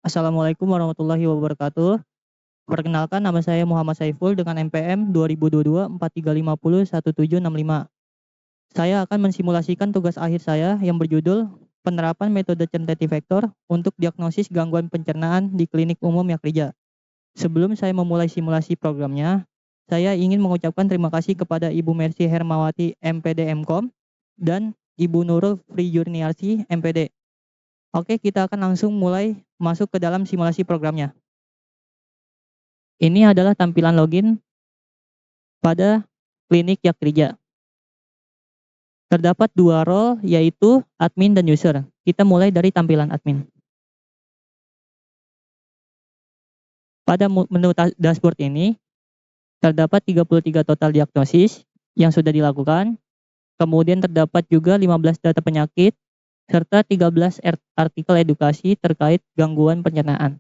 Assalamualaikum warahmatullahi wabarakatuh. Perkenalkan, nama saya Muhammad Saiful dengan NPM 2022 43501765. Saya akan mensimulasikan tugas akhir saya yang berjudul penerapan metode Centetic Vector untuk diagnosis gangguan pencernaan di klinik umum Yakrija. Sebelum saya memulai simulasi programnya, saya ingin mengucapkan terima kasih kepada Ibu Mercy Hermawati MPD MKOM dan Ibu Nurul Friyurniarsi MPD. Oke, kita akan langsung mulai masuk ke dalam simulasi programnya. Ini adalah tampilan login pada klinik Yakrija. Terdapat dua role, yaitu admin dan user. Kita mulai dari tampilan admin. Pada menu dashboard ini, terdapat 33 total diagnosis yang sudah dilakukan. Kemudian terdapat juga 15 data penyakit, serta 13 artikel edukasi terkait gangguan pencernaan.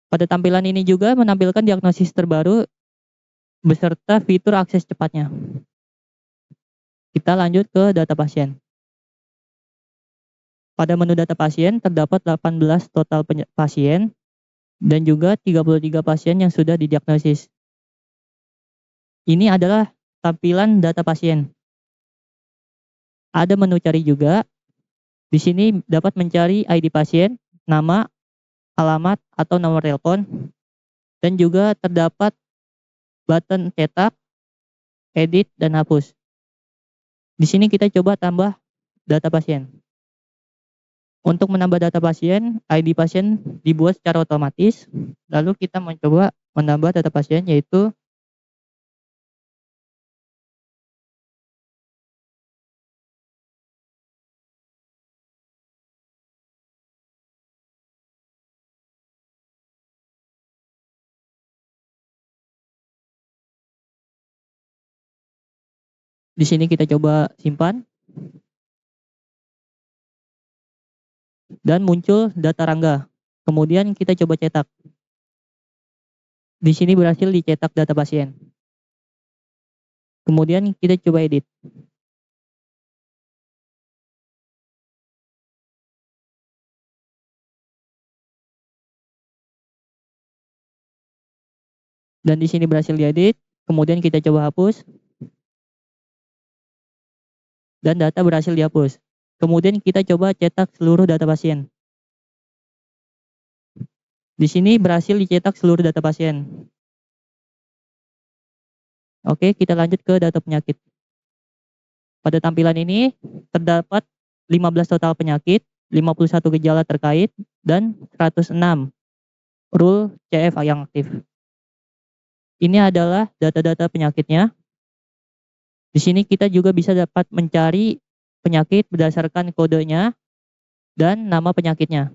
Pada tampilan ini juga menampilkan diagnosis terbaru beserta fitur akses cepatnya. Kita lanjut ke data pasien. Pada menu data pasien terdapat 18 total pasien dan juga 33 pasien yang sudah didiagnosis. Ini adalah tampilan data pasien. Ada menu cari juga. Di sini dapat mencari ID pasien, nama, alamat atau nomor telepon, dan juga terdapat button cetak, edit, dan hapus. Di sini kita coba tambah data pasien. Untuk menambah data pasien, ID pasien dibuat secara otomatis. Lalu kita mencoba menambah data pasien, yaitu di sini kita coba simpan. Dan muncul data Rangga. Kemudian kita coba cetak. Di sini berhasil dicetak data pasien. Kemudian kita coba edit. Dan di sini berhasil diedit. Kemudian kita coba hapus. Dan data berhasil dihapus. Kemudian kita coba cetak seluruh data pasien. Di sini berhasil dicetak seluruh data pasien. Oke, kita lanjut ke data penyakit. Pada tampilan ini terdapat 15 total penyakit, 51 gejala terkait, dan 106 rule CF yang aktif. Ini adalah data-data penyakitnya. Di sini kita juga bisa dapat mencari penyakit berdasarkan kodenya dan nama penyakitnya.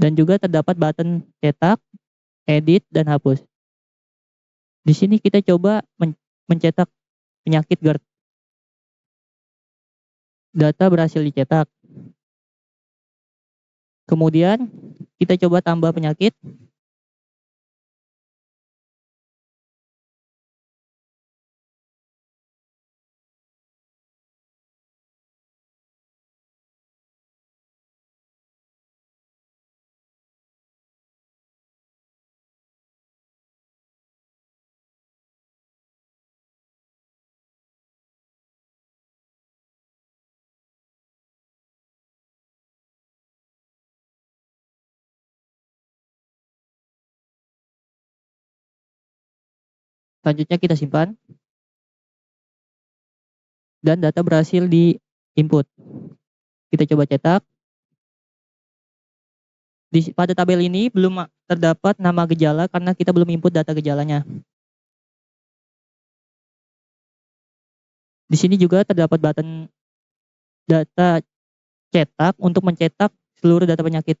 Dan juga terdapat button cetak, edit, dan hapus. Di sini kita coba mencetak penyakit GERD. Data berhasil dicetak. Kemudian kita coba tambah penyakit. Selanjutnya kita simpan. Dan data berhasil di input. Kita coba cetak. Pada tabel ini belum terdapat nama gejala karena kita belum input data gejalanya. Di sini juga terdapat button data cetak untuk mencetak seluruh data penyakit.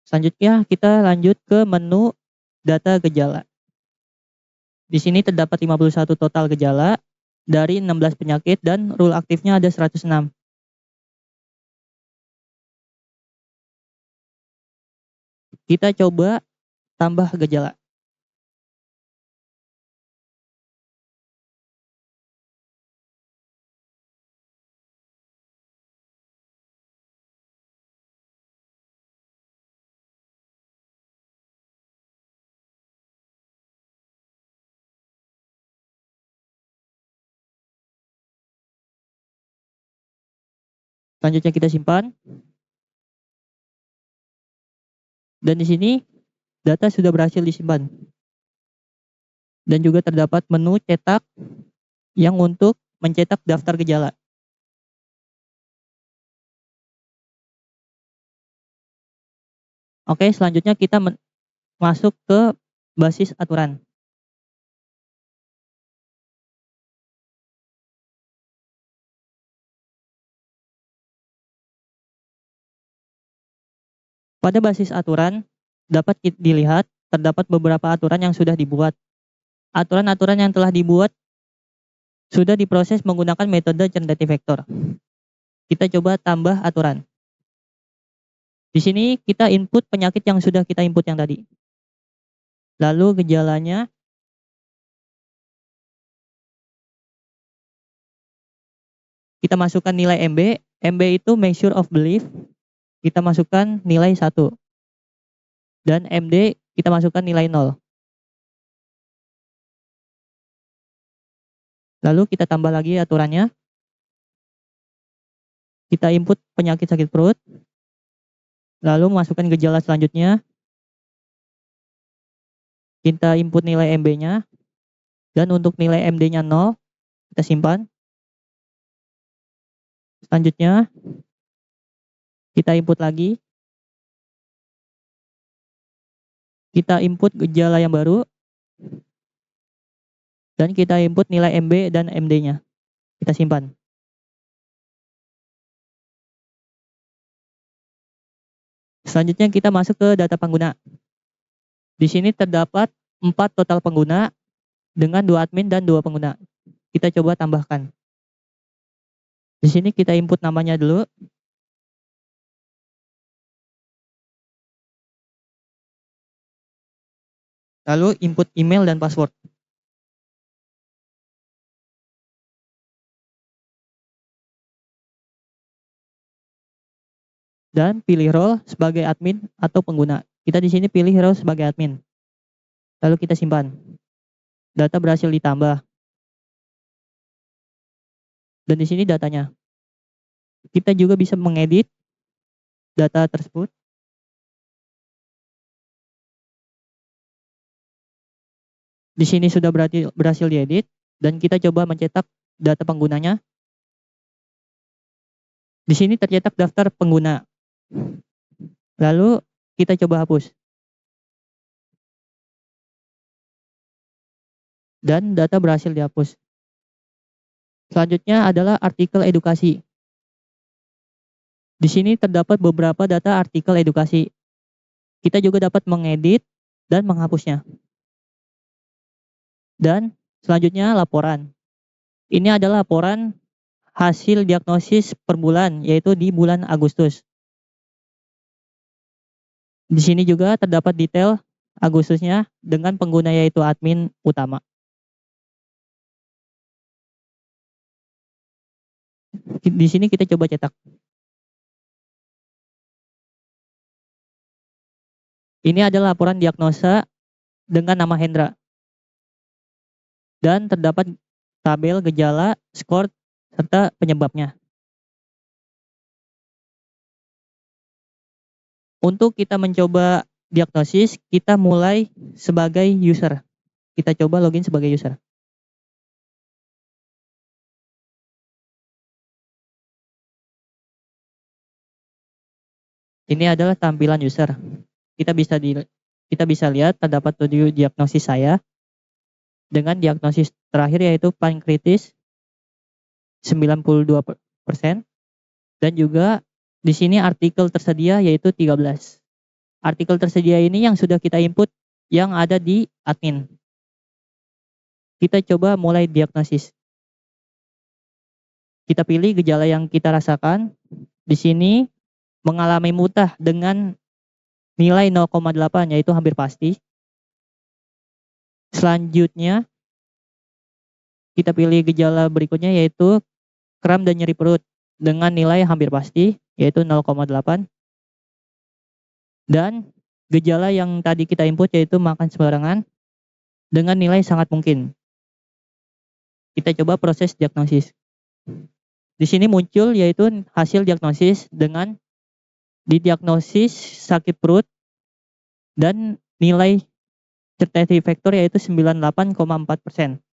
Selanjutnya kita lanjut ke menu data gejala. Di sini terdapat 51 total gejala dari 16 penyakit dan rule aktifnya ada 106. Kita coba tambah gejala. Selanjutnya kita simpan. Dan di sini data sudah berhasil disimpan. Dan juga terdapat menu cetak yang untuk mencetak daftar gejala. Oke, selanjutnya kita masuk ke basis aturan. Pada basis aturan, dapat dilihat terdapat beberapa aturan yang sudah dibuat. Aturan-aturan yang telah dibuat sudah diproses menggunakan metode generative vector. Kita coba tambah aturan. Di sini kita input penyakit yang sudah kita input yang tadi. Lalu gejalanya kita masukkan nilai MB. MB itu measure of belief. Kita masukkan nilai 1. Dan MD kita masukkan nilai 0. Lalu kita tambah lagi aturannya. Kita input penyakit sakit perut. Lalu masukkan gejala selanjutnya. Kita input nilai MB-nya. Dan untuk nilai MD-nya 0, kita simpan. Selanjutnya, kita input lagi. Kita input gejala yang baru. Dan kita input nilai MB dan MD-nya. Kita simpan. Selanjutnya kita masuk ke data pengguna. Di sini terdapat 4 total pengguna dengan 2 admin dan 2 pengguna. Kita coba tambahkan. Di sini kita input namanya dulu. Lalu input email dan password. Dan pilih role sebagai admin atau pengguna. Kita di sini pilih role sebagai admin. Lalu kita simpan. Data berhasil ditambah. Dan di sini datanya. Kita juga bisa mengedit data tersebut. Di sini sudah berhasil diedit dan kita coba mencetak data penggunanya. Di sini tercetak daftar pengguna. Lalu kita coba hapus. Dan data berhasil dihapus. Selanjutnya adalah artikel edukasi. Di sini terdapat beberapa data artikel edukasi. Kita juga dapat mengedit dan menghapusnya. Dan selanjutnya laporan. Ini adalah laporan hasil diagnosis per bulan, yaitu di bulan Agustus. Di sini juga terdapat detail Agustusnya dengan pengguna yaitu admin utama. Di sini kita coba cetak. Ini adalah laporan diagnosa dengan nama Hendra. Dan terdapat tabel gejala, skor, serta penyebabnya. Untuk kita mencoba diagnosis, kita mulai sebagai user. Kita coba login sebagai user. Ini adalah tampilan user. Kita bisa lihat terdapat 7 diagnosis saya. Dengan diagnosis terakhir yaitu pankreatis 92%. Dan juga di sini artikel tersedia yaitu 13. Artikel tersedia ini yang sudah kita input yang ada di admin. Kita coba mulai diagnosis. Kita pilih gejala yang kita rasakan. Di sini mengalami muntah dengan nilai 0,8 yaitu hampir pasti. Selanjutnya kita pilih gejala berikutnya yaitu kram dan nyeri perut dengan nilai hampir pasti yaitu 0,8. Dan gejala yang tadi kita input yaitu makan sembarangan dengan nilai sangat mungkin. Kita coba proses diagnosis. Di sini muncul yaitu hasil diagnosis dengan didiagnosis sakit perut dan nilai certainty factor yaitu 98,4%.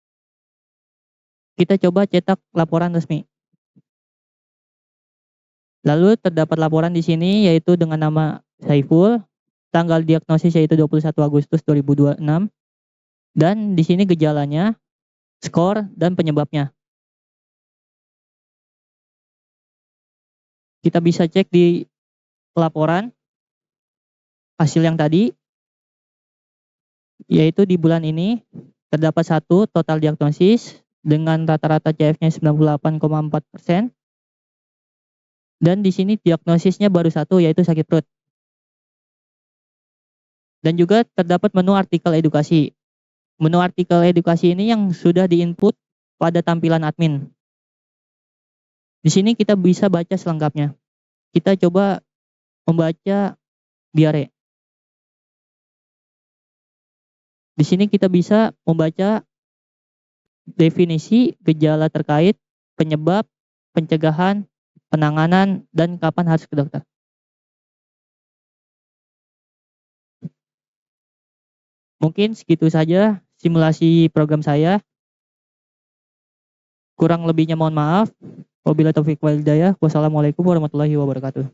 Kita coba cetak laporan resmi. Lalu terdapat laporan di sini yaitu dengan nama Saiful, tanggal diagnosis yaitu 21 Agustus 2026, dan di sini gejalanya, skor, dan penyebabnya. Kita bisa cek di laporan hasil yang tadi, yaitu di bulan ini terdapat satu total diagnosis dengan rata-rata CF-nya 98,4%, dan di sini diagnosisnya baru satu yaitu sakit perut. Dan juga terdapat menu artikel edukasi. Menu artikel edukasi ini yang sudah diinput pada tampilan admin. Di sini kita bisa baca selengkapnya. Kita coba membaca diare. Di sini kita bisa membaca definisi gejala terkait, penyebab, pencegahan, penanganan, dan kapan harus ke dokter. Mungkin segitu saja simulasi program saya. Kurang lebihnya mohon maaf. Wabillahi taufiq wal hidayah. Wassalamualaikum warahmatullahi wabarakatuh.